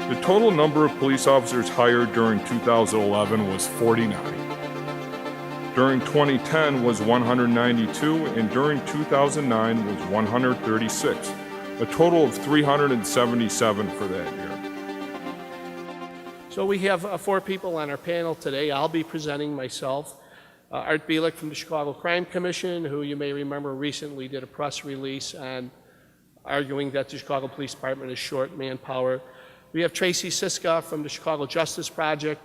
The total number of police officers hired during 2011 was 49. During 2010 was 192, and during 2009 was 136, a total of 377 for that year. So we have 4 people on our panel today. I'll be presenting myself. Art Bielik from the Chicago Crime Commission, who you may remember recently did a press release on arguing that the Chicago Police Department is short manpower. We have Tracy Siska from the Chicago Justice Project,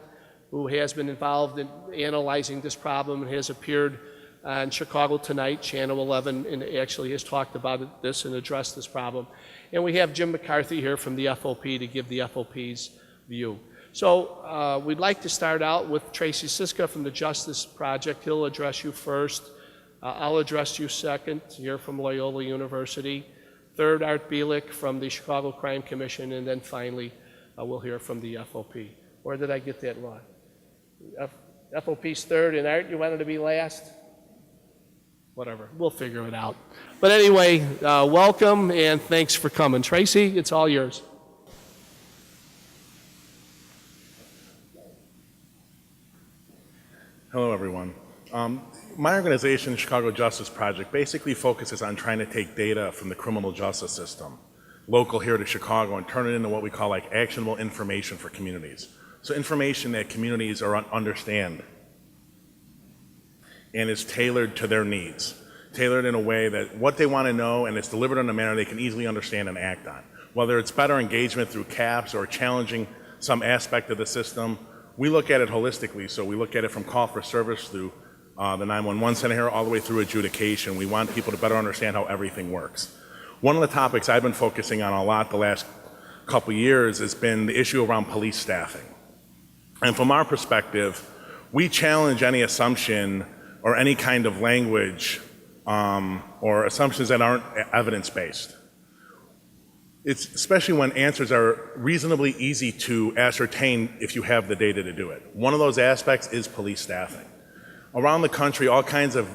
who has been involved in analyzing this problem and has appeared on Chicago Tonight, Channel 11, and actually has talked about this and addressed this problem. And we have Jim McCarthy here from the FOP to give the FOP's view. So we'd like to start out with Tracy Siska from the Justice Project. He'll address you first. I'll address you second, here from Loyola University. Third, Art Bielik from the Chicago Crime Commission, and then finally, we'll hear from the FOP. Or did I get that wrong? FOP's third, and Art, you wanted to be last? Whatever, we'll figure it out. But anyway, welcome and thanks for coming. Tracy, it's all yours. Hello, everyone. My organization, the Chicago Justice Project, basically focuses on trying to take data from the criminal justice system, local here to Chicago, and turn it into what we call like actionable information for communities. So information that communities understand and is tailored to their needs, tailored in a way that what they want to know, and it's delivered in a manner they can easily understand and act on. Whether it's better engagement through CAPS or challenging some aspect of the system, we look at it holistically. So we look at it from call for service through the 911 center here all the way through adjudication. We want people to better understand how everything works. One of the topics I've been focusing on a lot the last couple years has been the issue around police staffing. And from our perspective, we challenge any assumption or any kind of language or assumptions that aren't evidence-based. It's especially when answers are reasonably easy to ascertain if you have the data to do it. One of those aspects is police staffing. Around the country, all kinds of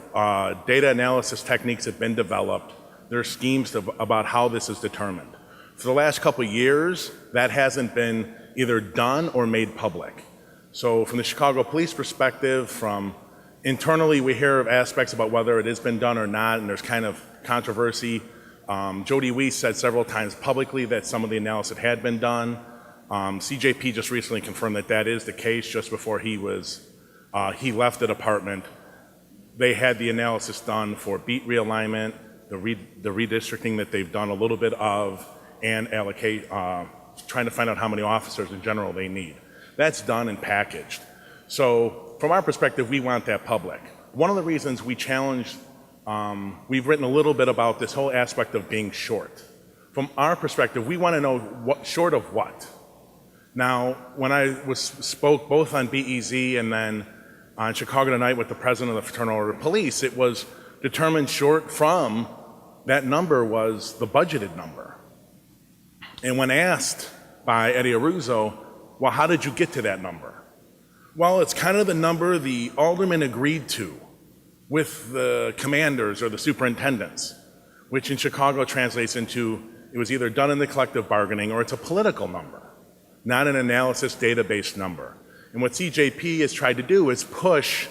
data analysis techniques have been developed. There are schemes about how this is determined. For the last couple of years, that hasn't been either done or made public. So from the Chicago police perspective, from internally we hear of aspects about whether it has been done or not, and there's kind of controversy. Jody Weiss said several times publicly that some of the analysis had been done. CJP just recently confirmed that that is the case. Just before he left the department, they had the analysis done for beat realignment, the redistricting that they've done a little bit of, and trying to find out how many officers in general they need. That's done and packaged. So from our perspective, we want that public. One of the reasons we challenged, we've written a little bit about this whole aspect of being short. From our perspective, we want to know short of what. Now, when I spoke both on BEZ and then on Chicago Tonight with the president of the Fraternal Order of Police, it was determined short from that number was the budgeted number. And when asked by Eddie Aruzzo, well, how did you get to that number? Well, it's kind of the number the aldermen agreed to with the commanders or the superintendents, which in Chicago translates into it was either done in the collective bargaining or it's a political number, not an analysis data-based number. And what CJP has tried to do is push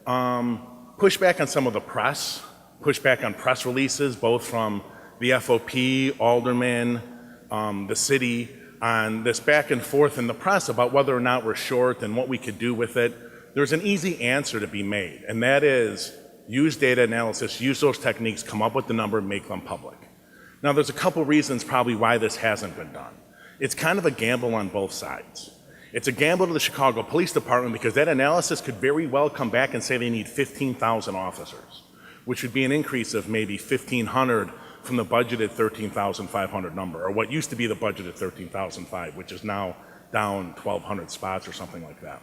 back on some of the press, push back on press releases, both from the FOP, aldermen, the city, on this back and forth in the press about whether or not we're short and what we could do with it. There's an easy answer to be made, and that is use data analysis, use those techniques, come up with the number, make them public. Now, there's a couple reasons probably why this hasn't been done. It's kind of a gamble on both sides. It's a gamble to the Chicago Police Department because that analysis could very well come back and say they need 15,000 officers, which would be an increase of maybe 1,500 from the budgeted 13,500 number, or what used to be the budgeted 13,005, which is now down 1,200 spots or something like that.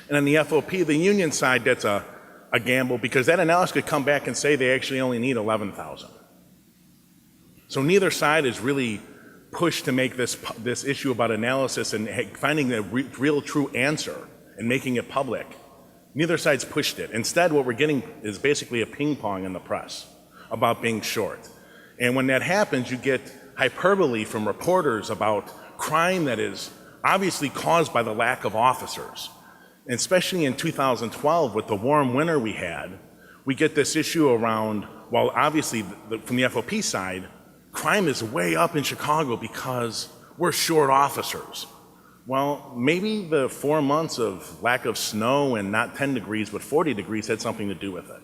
And on the FOP, the union side, that's a gamble because that analysis could come back and say they actually only need 11,000. So neither side is really pushed to make this issue about analysis and finding the real true answer and making it public, neither side's pushed it. Instead, what we're getting is basically a ping pong in the press about being short. And when that happens, you get hyperbole from reporters about crime that is obviously caused by the lack of officers. And especially in 2012, with the warm winter we had, we get this issue around, well, obviously from the FOP side, crime is way up in Chicago because we're short officers. Well, maybe the 4 months of lack of snow and not 10 degrees but 40 degrees had something to do with it.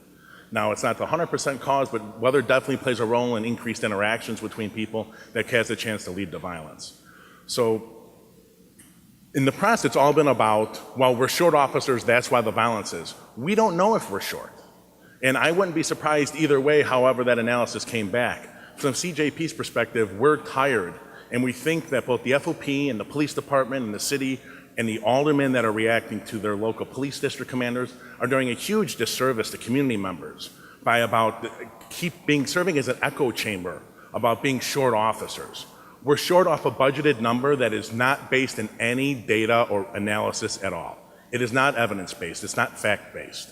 Now, it's not the 100% cause, but weather definitely plays a role in increased interactions between people that has a chance to lead to violence. So in the press, it's all been about, well, we're short officers, that's why the violence is. We don't know if we're short. And I wouldn't be surprised either way, however that analysis came back. From CJP's perspective, we're tired, and we think that both the FOP and the police department and the city and the aldermen that are reacting to their local police district commanders are doing a huge disservice to community members by serving as an echo chamber about being short officers. We're short off a budgeted number that is not based in any data or analysis at all. It is not evidence-based, it's not fact-based.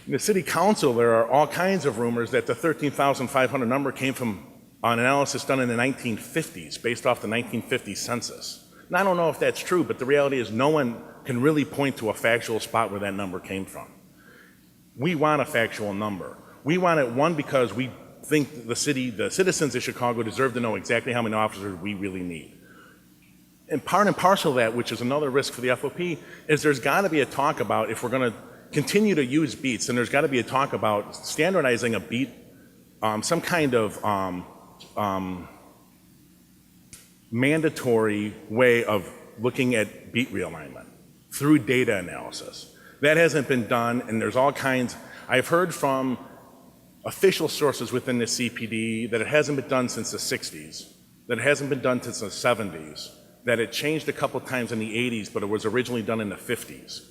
In the city council, there are all kinds of rumors that the 13,500 number came from an analysis done in the 1950s, based off the 1950 census. And I don't know if that's true, but the reality is no one can really point to a factual spot where that number came from. We want a factual number. We want it, one, because we think the citizens of Chicago deserve to know exactly how many officers we really need. And part and parcel of that, which is another risk for the FOP, is there's got to be a talk about, if we're going to continue to use beats, and there's got to be a talk about standardizing a beat, some kind of mandatory way of looking at beat realignment through data analysis. That hasn't been done, and there's all kinds. I've heard from official sources within the CPD that it hasn't been done since the 60s, that it hasn't been done since the 70s, that it changed a couple times in the 80s, but it was originally done in the 50s.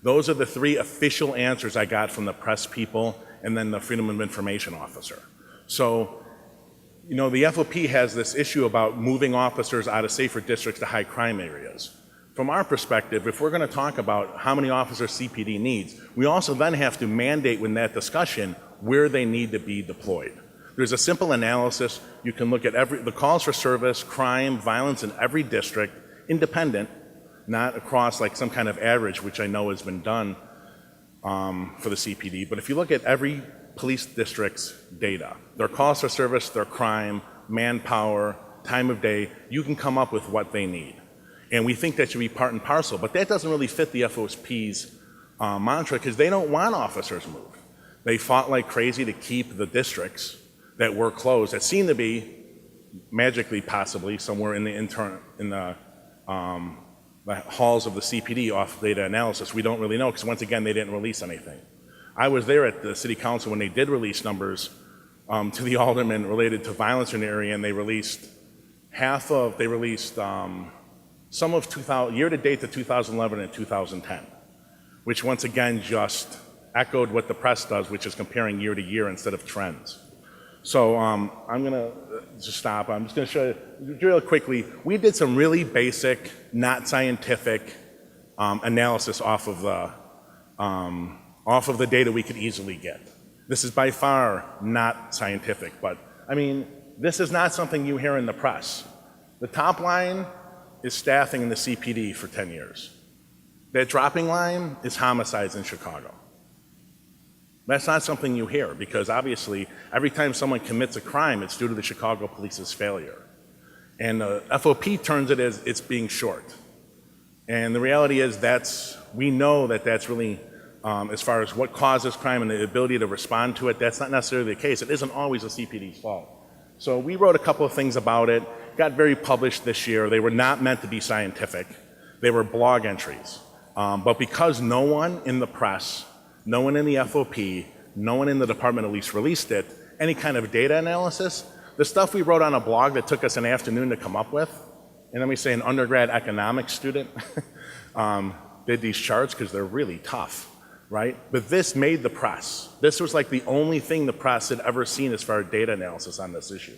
Those are the three official answers I got from the press people and then the Freedom of Information officer. So, you know, the FOP has this issue about moving officers out of safer districts to high crime areas. From our perspective, if we're going to talk about how many officers CPD needs, we also then have to mandate in that discussion where they need to be deployed. There's a simple analysis. You can look at the calls for service, crime, violence in every district, independent, not across like some kind of average, which I know has been done for the CPD. But if you look at every police district's data, their calls for service, their crime, manpower, time of day, you can come up with what they need. And we think that should be part and parcel, but that doesn't really fit the FOP's mantra because they don't want officers moved. They fought like crazy to keep the districts that were closed, that seem to be magically possibly somewhere in the halls of the CPD off data analysis. We don't really know because once again, they didn't release anything. I was there at the city council when they did release numbers to the aldermen related to violence in the area, and they released some of year to date to 2011 and 2010, which once again just echoed what the press does, which is comparing year to year instead of trends. So I'm gonna just stop. I'm just gonna show you real quickly. We did some really basic, not scientific analysis off of the data we could easily get. This is by far not scientific, but I mean, this is not something you hear in the press. The top line is staffing in the CPD for 10 years. That dropping line is homicides in Chicago. That's not something you hear because obviously every time someone commits a crime, it's due to the Chicago police's failure. And the FOP turns it as it's being short. And the reality is we know that that's really, as far as what causes crime and the ability to respond to it, that's not necessarily the case. It isn't always the CPD's fault. So we wrote a couple of things about it, got very published this year. They were not meant to be scientific. They were blog entries. But because no one in the press, no one in the FOP, no one in the department at least released it, any kind of data analysis, the stuff we wrote on a blog that took us an afternoon to come up with, and let me say an undergrad economics student did these charts because they're really tough, right? But this made the press. This was like the only thing the press had ever seen as far as data analysis on this issue.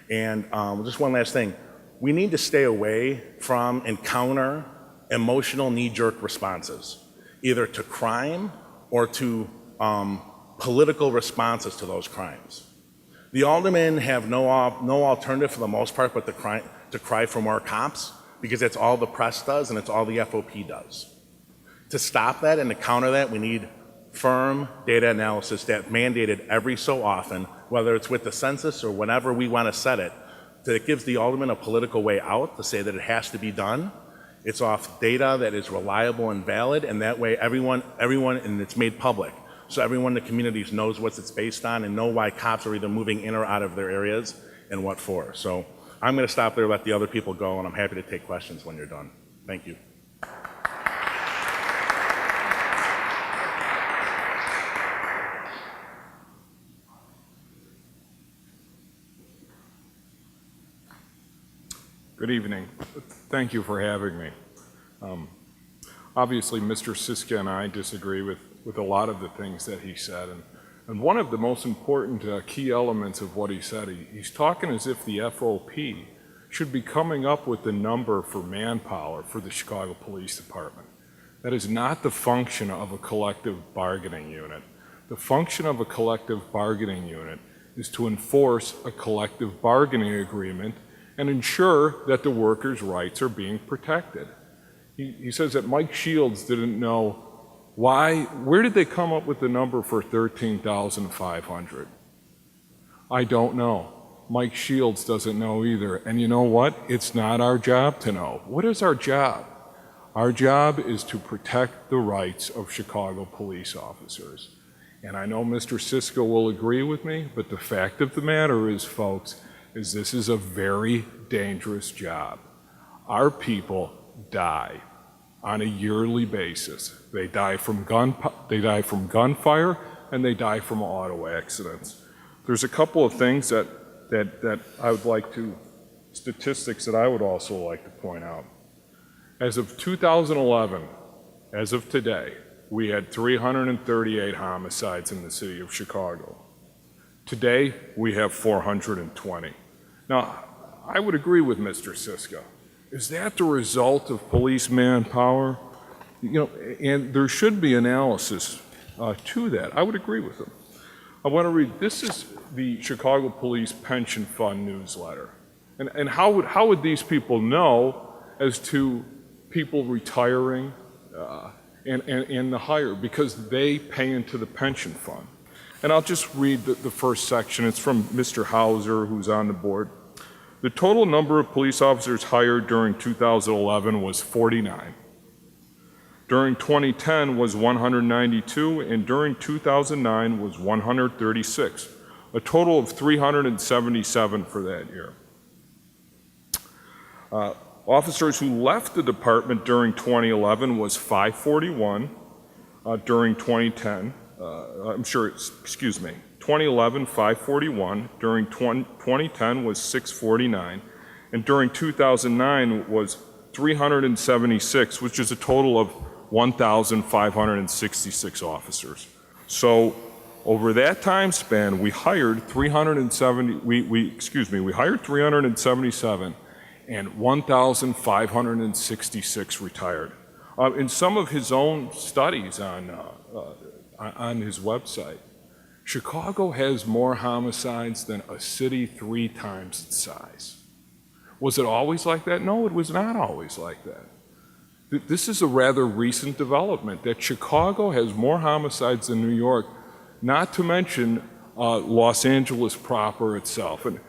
And just one last thing. We need to stay away from and counter emotional knee-jerk responses, either to crime or to political responses to those crimes. The aldermen have no alternative for the most part but to cry for more cops, because that's all the press does and it's all the FOP does. To stop that and to counter that, we need firm data analysis that mandated every so often, whether it's with the census or whenever we want to set it, that gives the alderman a political way out to say that it has to be done. It's off data that is reliable and valid, and that way everyone, and it's made public. So everyone in the communities knows what it's based on and know why cops are either moving in or out of their areas and what for. So I'm going to stop there, let the other people go, and I'm happy to take questions when you're done. Thank you. Good evening. Thank you for having me. Obviously, Mr. Siska and I disagree with a lot of the things that he said. And one of the most important key elements of what he said, he's talking as if the FOP should be coming up with the number for manpower for the Chicago Police Department. That is not the function of a collective bargaining unit. The function of a collective bargaining unit is to enforce a collective bargaining agreement and ensure that the workers' rights are being protected. He says that Mike Shields didn't know where did they come up with the number for 13,500? I don't know. Mike Shields doesn't know either. And you know what? It's not our job to know. What is our job? Our job is to protect the rights of Chicago police officers. And I know Mr. Siska will agree with me, but the fact of the matter is, folks, is this is a very dangerous job. Our people die on a yearly basis. They die from gunfire, and they die from auto accidents. There's a couple of things that I would like to, statistics that I would also like to point out. As of 2011, as of today, we had 338 homicides in the city of Chicago. Today, we have 420. Now, I would agree with Mr. Siska. Is that the result of police manpower? You know, and there should be analysis to that. I would agree with him. I want to read, this is the Chicago Police Pension Fund newsletter. And how would these people know as to people retiring and the hire? Because they pay into the pension fund. And I'll just read the first section. It's from Mr. Hauser, who's on the board. The total number of police officers hired during 2011 was 49. During 2010 was 192, and during 2009 was 136, a total of 377 for that year. Officers who left the department during 2011 was 541. During 2010, 2011, 541. During 2010 was 649. And during 2009 was 376, which is a total of 1,566 officers. So over that time span, we hired 377 and 1,566 retired. In some of his own studies on his website, Chicago has more homicides than a city 3 times its size. Was it always like that? No, it was not always like that. This is a rather recent development, that Chicago has more homicides than New York, not to mention Los Angeles proper itself. And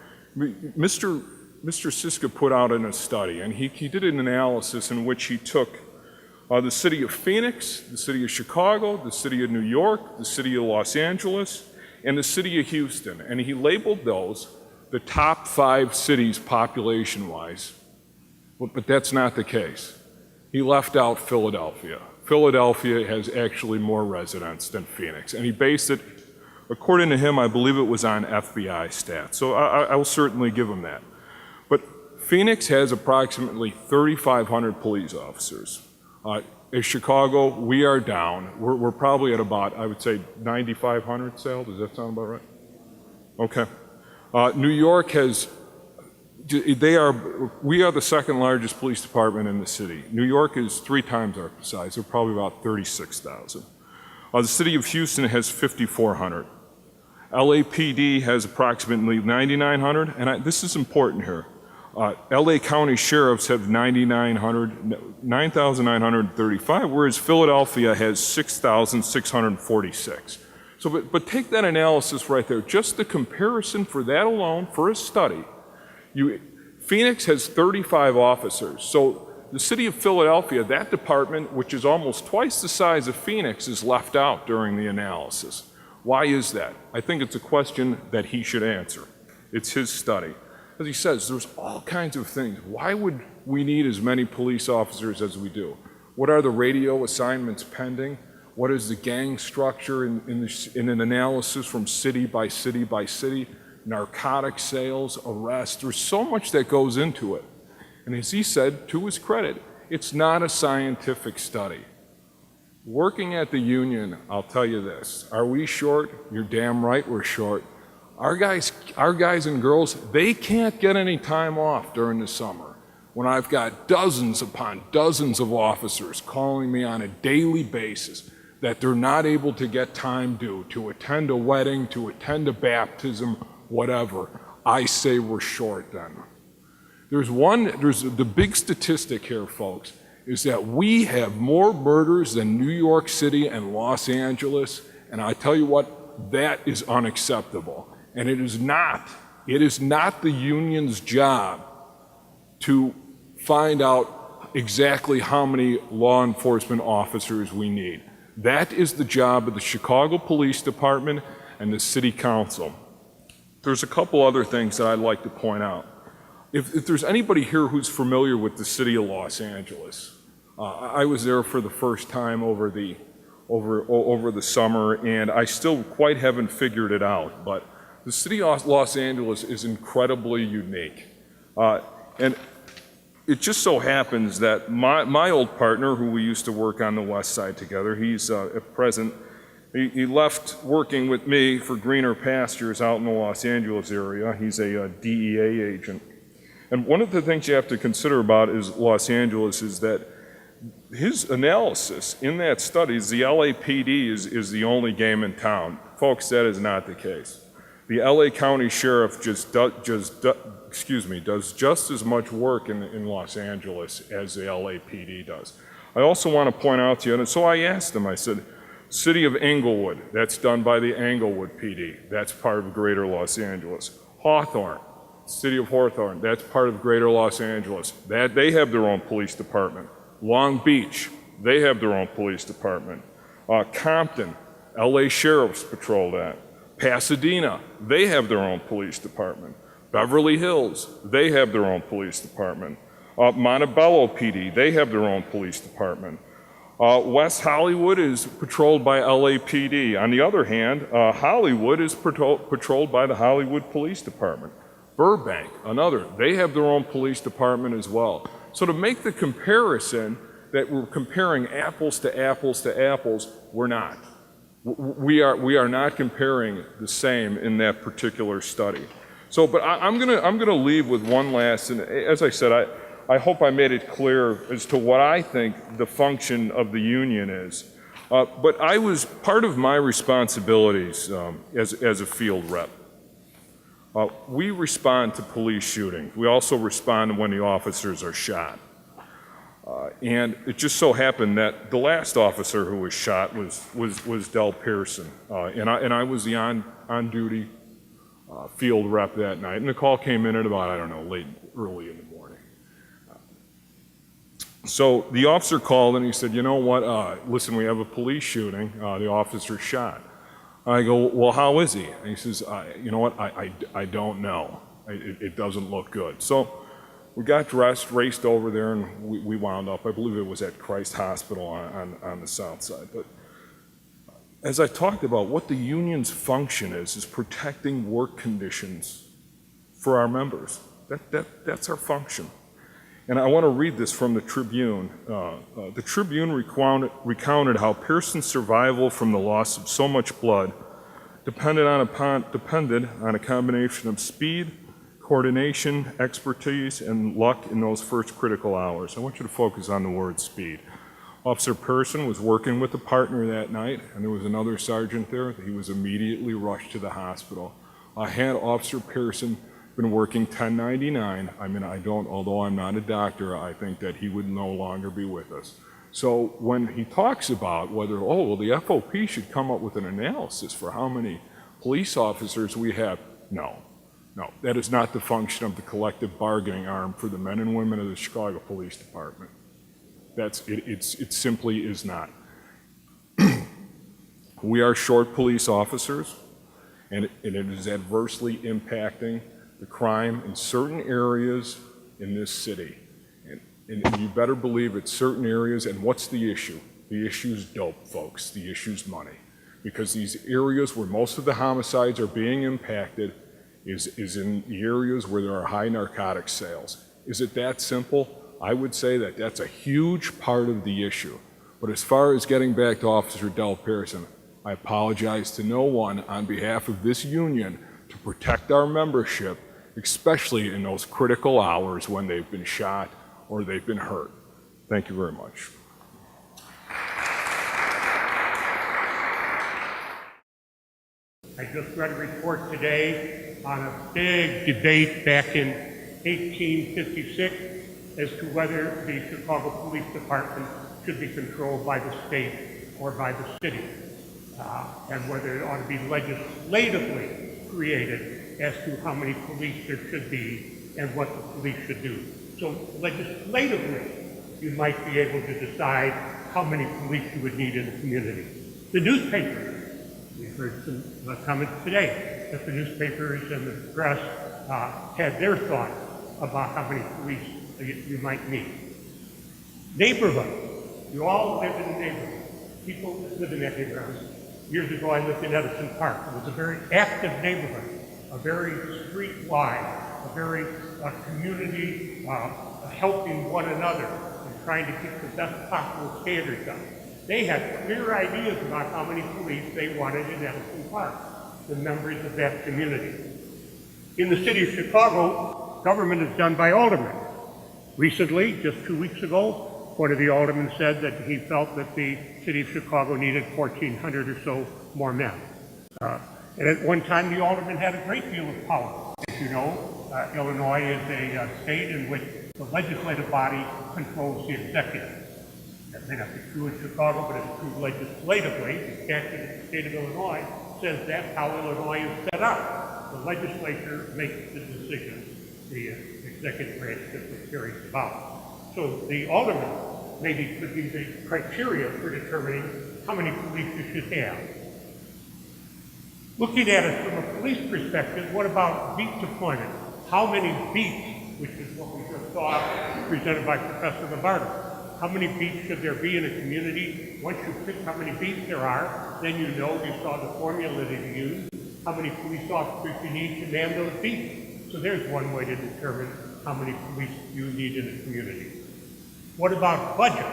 Mr. Siska put out in a study, and he did an analysis in which he took the city of Phoenix, the city of Chicago, the city of New York, the city of Los Angeles, and the city of Houston. And he labeled those the top 5 cities population-wise, but that's not the case. He left out Philadelphia. Philadelphia has actually more residents than Phoenix, and he based it, according to him, I believe it was on FBI stats. So I will certainly give him that. But Phoenix has approximately 3,500 police officers. In Chicago, we are down. We're probably at about, I would say, 9,500, Sal? Does that sound about right? Okay. New York has we are the second largest police department in the city. New York is 3 times our size. They're probably about 36,000. The city of Houston has 5,400. LAPD has approximately 9,900, and this is important here. LA County sheriffs have 9,935, whereas Philadelphia has 6,646. So, but take that analysis right there, just the comparison for that alone, for a study. Phoenix has 35 officers, so the city of Philadelphia, that department, which is almost twice the size of Phoenix, is left out during the analysis. Why is that? I think it's a question that he should answer. It's his study. As he says, there's all kinds of things. Why would we need as many police officers as we do? What are the radio assignments pending? What is the gang structure in an analysis from city by city by city? Narcotic sales, arrests, there's so much that goes into it. And as he said, to his credit, it's not a scientific study. Working at the union, I'll tell you this, are we short? You're damn right we're short. Our guys and girls, they can't get any time off during the summer when I've got dozens upon dozens of officers calling me on a daily basis that they're not able to get time due to attend a wedding, to attend a baptism, whatever. I say we're short then. There's the big statistic here, folks, is that we have more murders than New York City and Los Angeles, and I tell you what, that is unacceptable. And it is not the union's job to find out exactly how many law enforcement officers we need. That is the job of the Chicago Police Department and the City Council. There's a couple other things that I'd like to point out. If there's anybody here who's familiar with the city of Los Angeles, I was there for the first time over the summer, and I still quite haven't figured it out. But the city of Los Angeles is incredibly unique, and it just so happens that my old partner, who we used to work on the West Side together, he's at present. He left working with me for greener pastures out in the Los Angeles area. He's a DEA agent. And one of the things you have to consider about Los Angeles is that his analysis in that study is the LAPD is the only game in town. Folks, that is not the case. The LA County Sheriff does just as much work in Los Angeles as the LAPD does. I also want to point out to you, and so I asked him, I said, City of Englewood, that's done by the Englewood PD. That's part of Greater Los Angeles. Hawthorne, City of Hawthorne, that's part of Greater Los Angeles. They have their own police department. Long Beach, they have their own police department. Compton, LA Sheriffs patrol that. Pasadena, they have their own police department. Beverly Hills, they have their own police department. Montebello PD, they have their own police department. West Hollywood is patrolled by LAPD. On the other hand, Hollywood is patrolled by the Hollywood Police Department. Burbank, another, they have their own police department as well. So to make the comparison that we're comparing apples to apples to apples, we're not. We are not comparing the same in that particular study. So, but I'm gonna leave with one last, and as I said, I hope I made it clear as to what I think the function of the union is. But I was part of my responsibilities as a field rep. We respond to police shootings. We also respond when the officers are shot. And it just so happened that the last officer who was shot was Del Pearson, and I was the on-duty field rep that night. And the call came in at about, I don't know, early in the morning. So the officer called and he said, you know what, listen, we have a police shooting, the officer shot. I go, well, how is he? And he says, you know what, I don't know. It doesn't look good. So we got dressed, raced over there, and we wound up, I believe it was at Christ Hospital on the south side. But as I talked about, what the union's function is protecting work conditions for our members. That's our function. And I want to read this from the Tribune. The Tribune recounted how Pearson's survival from the loss of so much blood depended on a combination of speed, coordination, expertise, and luck in those first critical hours. I want you to focus on the word speed. Officer Pearson was working with a partner that night, and there was another sergeant there. He was immediately rushed to the hospital. Had Officer Pearson been working 1099, although I'm not a doctor, I think that he would no longer be with us. So when he talks about whether, the FOP should come up with an analysis for how many police officers we have, no, that is not the function of the collective bargaining arm for the men and women of the Chicago Police Department. It simply is not. We are short police officers, and it is adversely impacting the crime in certain areas in this city. And you better believe it's certain areas. And what's the issue? The issue's dope, folks. The issue's money. Because these areas where most of the homicides are being impacted is in the areas where there are high narcotic sales. Is it that simple? I would say that that's a huge part of the issue. But as far as getting back to Officer Del Pearson, I apologize to no one on behalf of this union to protect our membership, especially in those critical hours when they've been shot or they've been hurt. Thank you very much. I just read a report today on a big debate back in 1856 as to whether the Chicago Police Department should be controlled by the state or by the city, and whether it ought to be legislatively created as to how many police there should be and what the police should do. So legislatively, you might be able to decide how many police you would need in the community. The newspapers, we've heard some comments today that the newspapers and the press had their thoughts about how many police you might need. Neighborhood, you all live in neighborhoods. People live in that neighborhood. Years ago, I lived in Edison Park. It was a very active neighborhood, a very streetwise, a very community helping one another and trying to keep the best possible standards up. They had clear ideas about how many police they wanted in Edison Park, the members of that community. In the city of Chicago, government is done by aldermen. Recently, just 2 weeks ago, one of the aldermen said that he felt that the city of Chicago needed 1,400 or so more men. And at one time, the alderman had a great deal of power. As you know, Illinois is a state in which the legislative body controls the executive. That may not be true in Chicago, but it's true legislatively. The statute of the state of Illinois says that's how Illinois is set up. The legislature makes the decisions. The executive branch simply carries them out. So the alderman maybe could be the criteria for determining how many police you should have. Looking at it from a police perspective, what about beat deployment? How many beats, which is what we just saw presented by Professor Lombardo, how many beats should there be in a community? Once you pick how many beats there are, then you know, you saw the formula that you used, how many police officers you need to man those beats. So there's one way to determine how many police you need in a community. What about budget?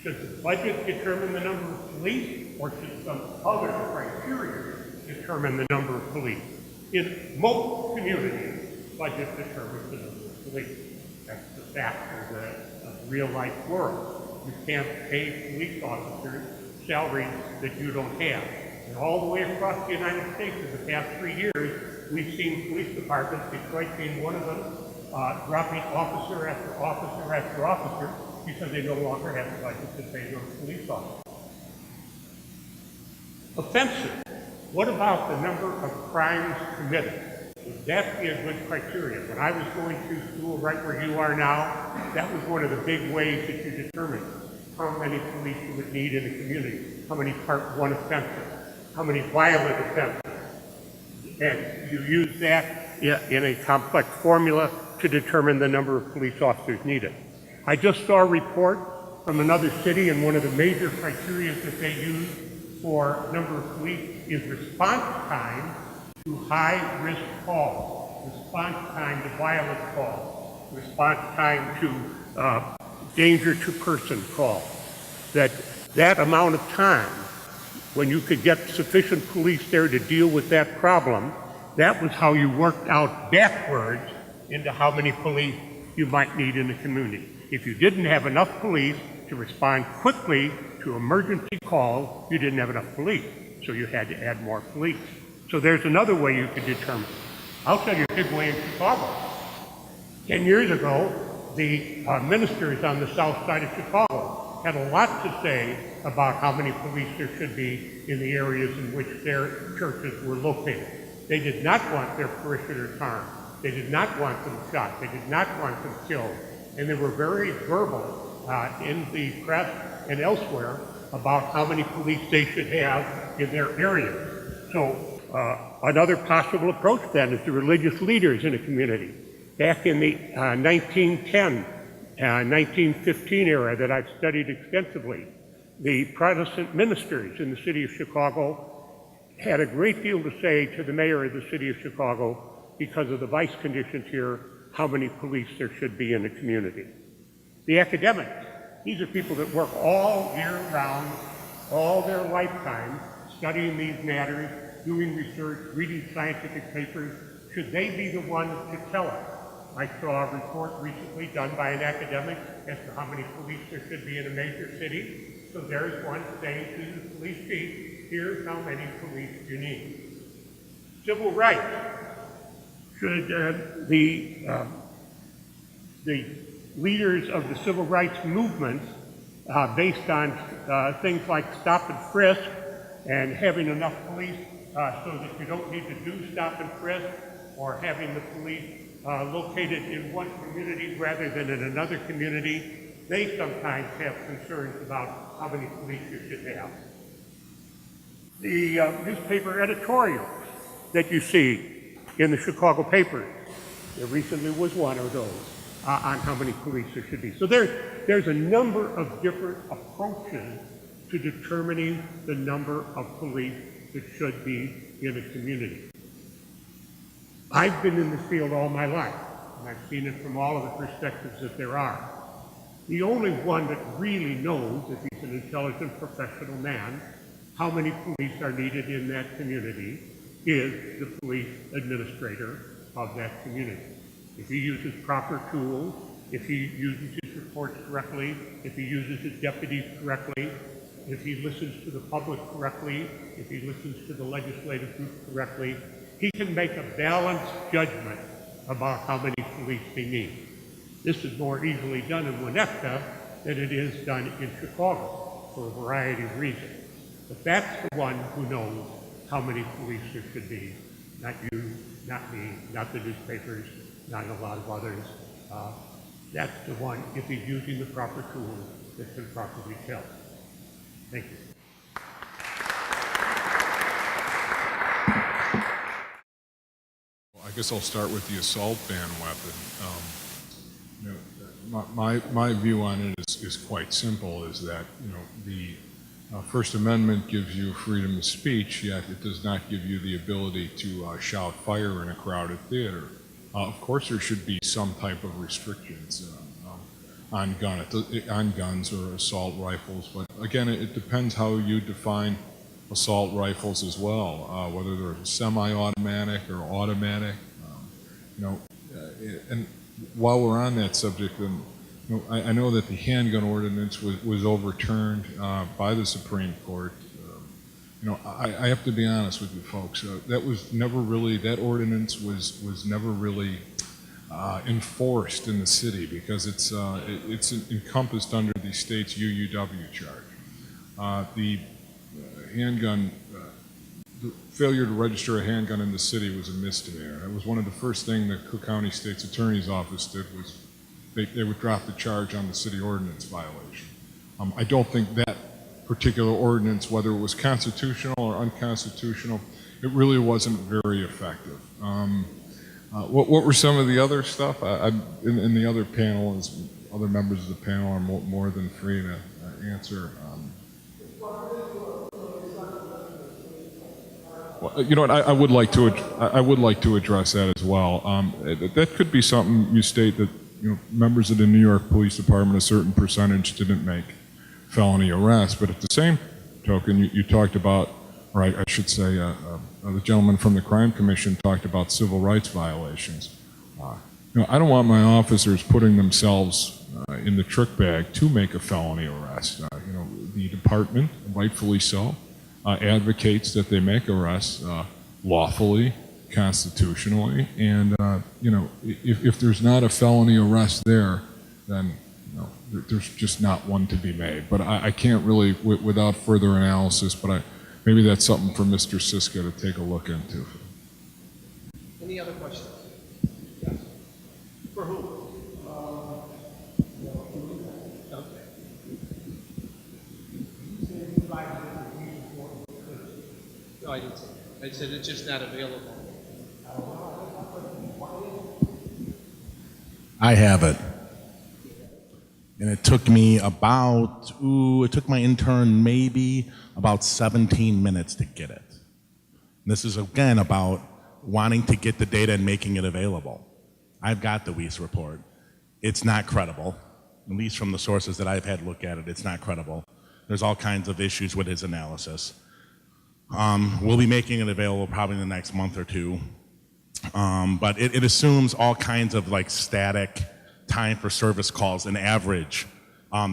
Should the budget determine the number of police, or should some other criteria determine the number of police? In most communities, budget determines the number of police. That's the fact of the real-life world. You can't pay police officers salaries that you don't have. And all the way across the United States in the past 3 years, we've seen police departments, Detroit being one of them, dropping officer after officer after officer because they no longer have the budget to pay those police officers. Offenses. What about the number of crimes committed? Would that be a good criteria? When I was going through school right where you are now, that was one of the big ways that you determined how many police you would need in a community, how many Part 1 offenses, how many violent offenses. And you use that in a complex formula to determine the number of police officers needed. I just saw a report from another city, and one of the major criteria that they use for number of police is response time to high-risk calls, response time to violent calls, response time to danger to person calls. That amount of time, when you could get sufficient police there to deal with that problem, that was how you worked out backwards into how many police you might need in the community. If you didn't have enough police to respond quickly to emergency calls, you didn't have enough police, so you had to add more police. So there's another way you could determine. I'll tell you a big way in Chicago. 10 years ago, the ministers on the south side of Chicago had a lot to say about how many police there should be in the areas in which their churches were located. They did not want their parishioners harmed. They did not want them shot. They did not want them killed. And they were very verbal in the press and elsewhere about how many police they should have in their area. So another possible approach then is the religious leaders in a community. Back in the 1910, 1915 era that I've studied extensively, the Protestant ministers in the city of Chicago had a great deal to say to the mayor of the city of Chicago because of the vice conditions here, how many police there should be in the community. The academics, these are people that work all year round, all their lifetime, studying these matters, doing research, reading scientific papers. Should they be the ones to tell us? I saw a report recently done by an academic as to how many police there should be in a major city. So there's one saying to the police chief, here's how many police you need. Civil rights. Should the leaders of the civil rights movement, based on things like stop and frisk and having enough police so that you don't need to do stop and frisk, or having the police located in one community rather than in another community, they sometimes have concerns about how many police you should have. The newspaper editorials that you see in the Chicago papers, there recently was one of those on how many police there should be. So there's a number of different approaches to determining the number of police that should be in a community. I've been in this field all my life, and I've seen it from all of the perspectives that there are. The only one that really knows, if he's an intelligent professional man, how many police are needed in that community is the police administrator of that community. If he uses proper tools, if he uses his reports correctly, if he uses his deputies correctly, if he listens to the public correctly, if he listens to the legislative group correctly, he can make a balanced judgment about how many police he needs. This is more easily done in Winnetka than it is done in Chicago for a variety of reasons. But that's the one who knows how many police there should be. Not you, not me, not the newspapers, not a lot of others. That's the one, if he's using the proper tools, that can properly tell. Thank you. I guess I'll start with the assault ban weapon. My view on it is quite simple, is that, the First Amendment gives you freedom of speech, yet it does not give you the ability to shout fire in a crowded theater. Of course, there should be some type of restrictions on guns or assault rifles, but again, it depends how you define assault rifles as well, whether they're semi-automatic or automatic. And while we're on that subject, I know that the handgun ordinance was overturned by the Supreme Court. I have to be honest with you folks. That ordinance was never really enforced in the city because it's encompassed under the state's UUW charge. The failure to register a handgun in the city was a misdemeanor. That was one of the first things the Cook County State's Attorney's Office did, was they would drop the charge on the city ordinance violation. I don't think that particular ordinance, whether it was constitutional or unconstitutional, it really wasn't very effective. What were some of the other stuff? In the other panel, other members of the panel are more than free to answer. Well, you know what? I would like to address that as well. That could be something you state that members of the New York Police Department, a certain percentage didn't make felony arrests, but at the same token, you talked about or I should say, the gentleman from the Crime Commission talked about civil rights violations. I don't want my officers putting themselves in the trick bag to make a felony arrest. The department, rightfully so, advocates that they make arrests lawfully, constitutionally, and if there's not a felony arrest there, then there's just not one to be made. But I can't really, without further analysis, but maybe that's something for Mr. Siska to take a look into. Any other questions? Yes. For whom? Okay. No, I didn't say that. I said it's just not available. I have it. And it took me it took my intern maybe about 17 minutes to get it. And this is again about wanting to get the data and making it available. I've got the Weiss report. It's not credible, at least from the sources that I've had look at it, it's not credible. There's all kinds of issues with his analysis. We'll be making it available probably in the next month or two. But it assumes all kinds of like static time for service calls, an average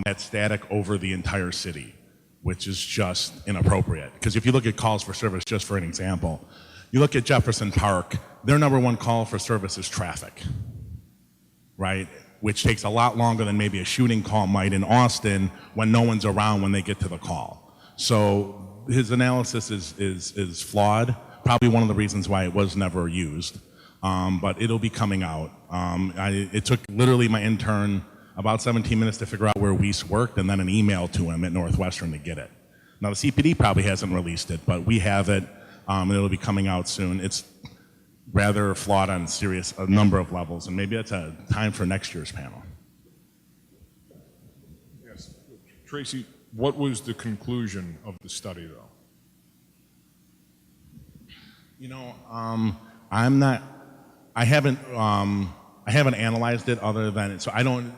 that's static over the entire city, which is just inappropriate. Because if you look at calls for service, just for an example, you look at Jefferson Park, their number one call for service is traffic, right? Which takes a lot longer than maybe a shooting call might in Austin when no one's around when they get to the call. So his analysis is flawed, probably one of the reasons why it was never used. But it'll be coming out. It took literally my intern about 17 minutes to figure out where Weiss worked and then an email to him at Northwestern to get it. Now the CPD probably hasn't released it, but we have it, and it'll be coming out soon. It's rather flawed on a number of levels, and maybe that's a time for next year's panel. Yes. Tracy, what was the conclusion of the study, though? I haven't analyzed it other than, so I don't,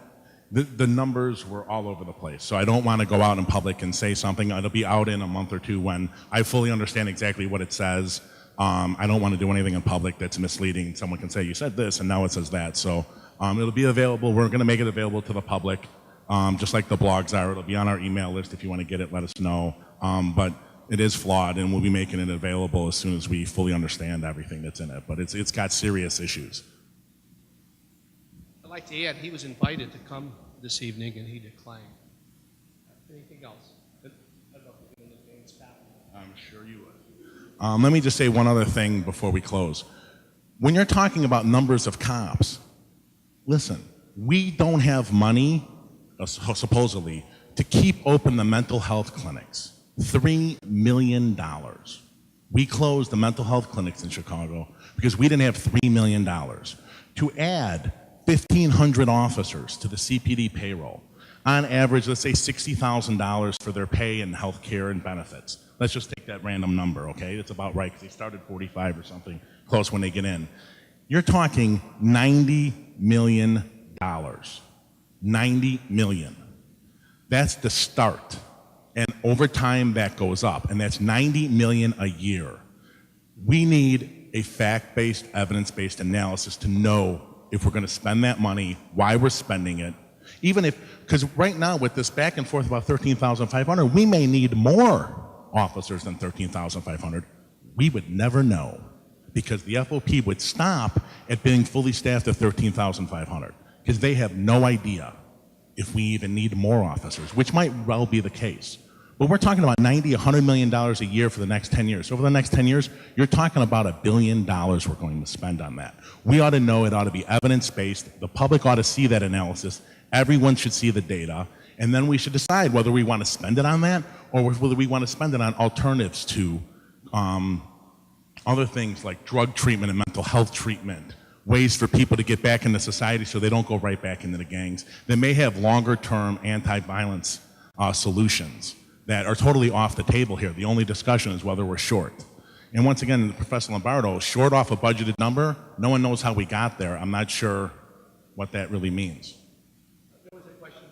the numbers were all over the place. So I don't want to go out in public and say something. It'll be out in a month or two when I fully understand exactly what it says. I don't want to do anything in public that's misleading. Someone can say, you said this and now it says that. So it'll be available. We're going to make it available to the public, just like the blogs are. It'll be on our email list. If you want to get it, let us know. But it is flawed, and we'll be making it available as soon as we fully understand everything that's in it. But it's got serious issues. I'd like to add, he was invited to come this evening, and he declined. Anything else? I'd love to get an advance copy. I'm sure you would. Let me just say one other thing before we close. When you're talking about numbers of cops, listen, we don't have money, supposedly, to keep open the mental health clinics. $3 million. We closed the mental health clinics in Chicago because we didn't have $3 million. To add 1,500 officers to the CPD payroll, on average, let's say $60,000 for their pay and health care and benefits. Let's just take that random number, okay? It's about right because they started 45 or something close when they get in. You're talking $90 million. 90 million. That's the start. And over time, that goes up, and that's 90 million a year. We need a fact-based, evidence-based analysis to know if we're going to spend that money, why we're spending it, even if, because right now with this back and forth about 13,500, we may need more officers than 13,500. We would never know because the FOP would stop at being fully staffed at 13,500 because they have no idea if we even need more officers, which might well be the case. But we're talking about $90, $100 million a year for the next 10 years. Over the next 10 years, you're talking about $1 billion we're going to spend on that. We ought to know it ought to be evidence-based. The public ought to see that analysis. Everyone should see the data. And then we should decide whether we want to spend it on that or whether we want to spend it on alternatives to other things like drug treatment and mental health treatment, ways for people to get back into society so they don't go right back into the gangs. They may have longer-term anti-violence solutions that are totally off the table here. The only discussion is whether we're short. And once again, Professor Lombardo, short off a budgeted number, no one knows how we got there. I'm not sure what that really means. There was a question.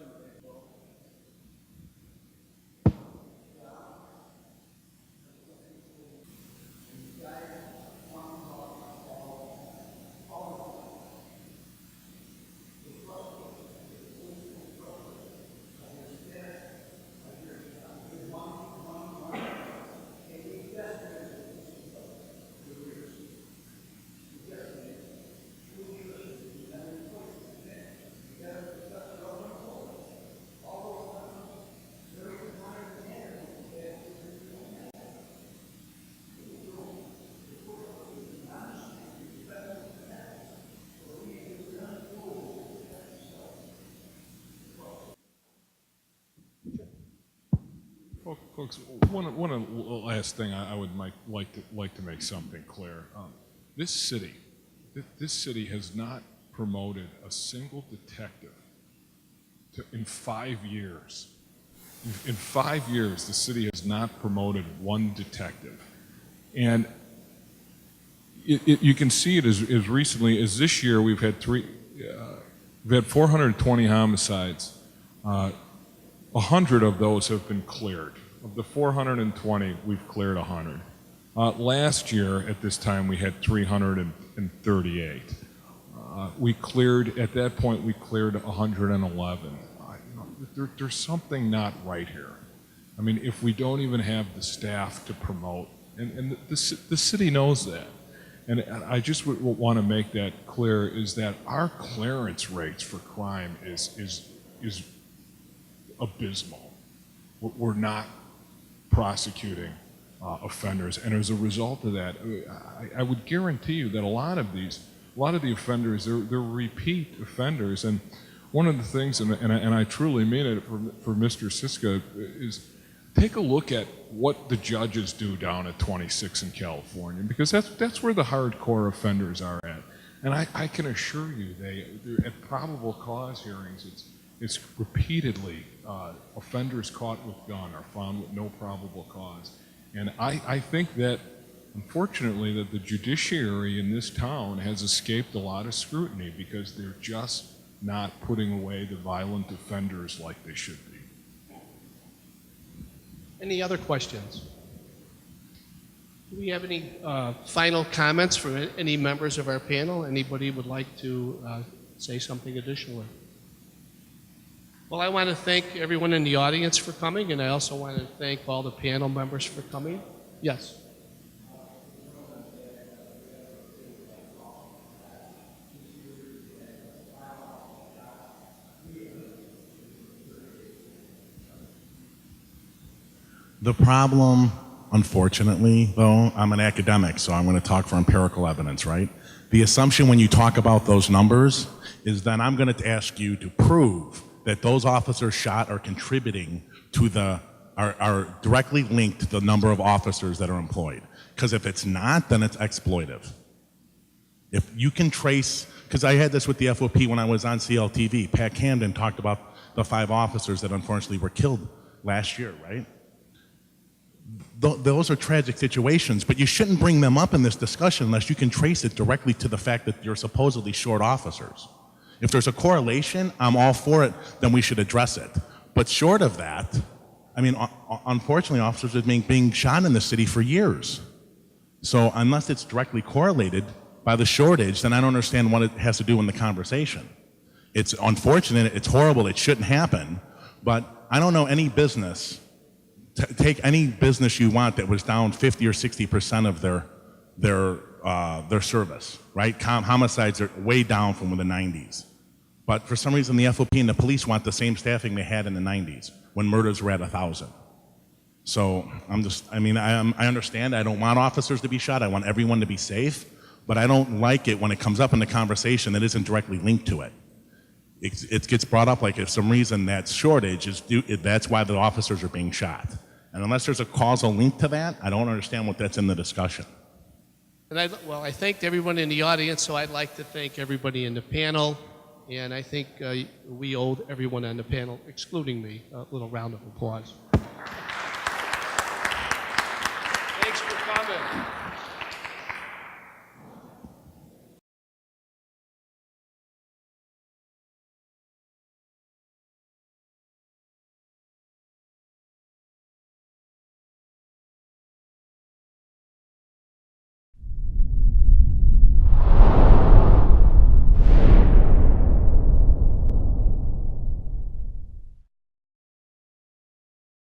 Folks, one last thing I would like to make something clear. This city has not promoted a single detective in 5 years. In 5 years, the city has not promoted one detective. And you can see it as recently as this year. We've had 420 homicides. 100 of those have been cleared. Of the 420, we've cleared 100. Last year, at this time, we had 338. At that point, we cleared 111. There's something not right here. I mean, if we don't even have the staff to promote, and the city knows that. And I just want to make that clear, is that our clearance rates for crime is abysmal. We're not prosecuting offenders, and as a result of that, I would guarantee you that a lot of the offenders, they're repeat offenders. And one of the things, and I truly mean it for Mr. Siska, is take a look at what the judges do down at 26 in California, because that's where the hardcore offenders are at. And I can assure you, they're at probable cause hearings, it's repeatedly offenders caught with gun are found with no probable cause. And I think that, unfortunately, that the judiciary in this town has escaped a lot of scrutiny because they're just not putting away the violent offenders like they should be. Any other questions? Do we have any final comments from any members of our panel? Anybody would like to say something additionally? Well, I want to thank everyone in the audience for coming, and I also want to thank all the panel members for coming. Yes. The problem, unfortunately, though, I'm an academic, so I'm going to talk for empirical evidence, right? The assumption when you talk about those numbers is that I'm going to ask you to prove that those officers shot are contributing to are directly linked to the number of officers that are employed. Because if it's not, then it's exploitive. If you can trace, because I had this with the FOP when I was on CLTV, Pat Camden talked about the 5 officers that unfortunately were killed last year, right? Those are tragic situations, but you shouldn't bring them up in this discussion unless you can trace it directly to the fact that you're supposedly short officers. If there's a correlation, I'm all for it, then we should address it. But short of that, I mean, unfortunately, officers have been being shot in the city for years. So unless it's directly correlated by the shortage, then I don't understand what it has to do in the conversation. It's unfortunate, it's horrible, it shouldn't happen, but I don't know any business. Take any business you want that was down 50 or 60% of their service, right? Homicides are way down from the 90s. But for some reason, the FOP and the police want the same staffing they had in the 90s when murders were at 1,000. So I understand. I don't want officers to be shot. I want everyone to be safe. But I don't like it when it comes up in the conversation that isn't directly linked to it. It gets brought up like if some reason that shortage is that's why the officers are being shot. And unless there's a causal link to that, I don't understand what that's in the discussion. And I thanked everyone in the audience, so I'd like to thank everybody in the panel. And I think we owed everyone on the panel, excluding me, a little round of applause. Thanks for coming.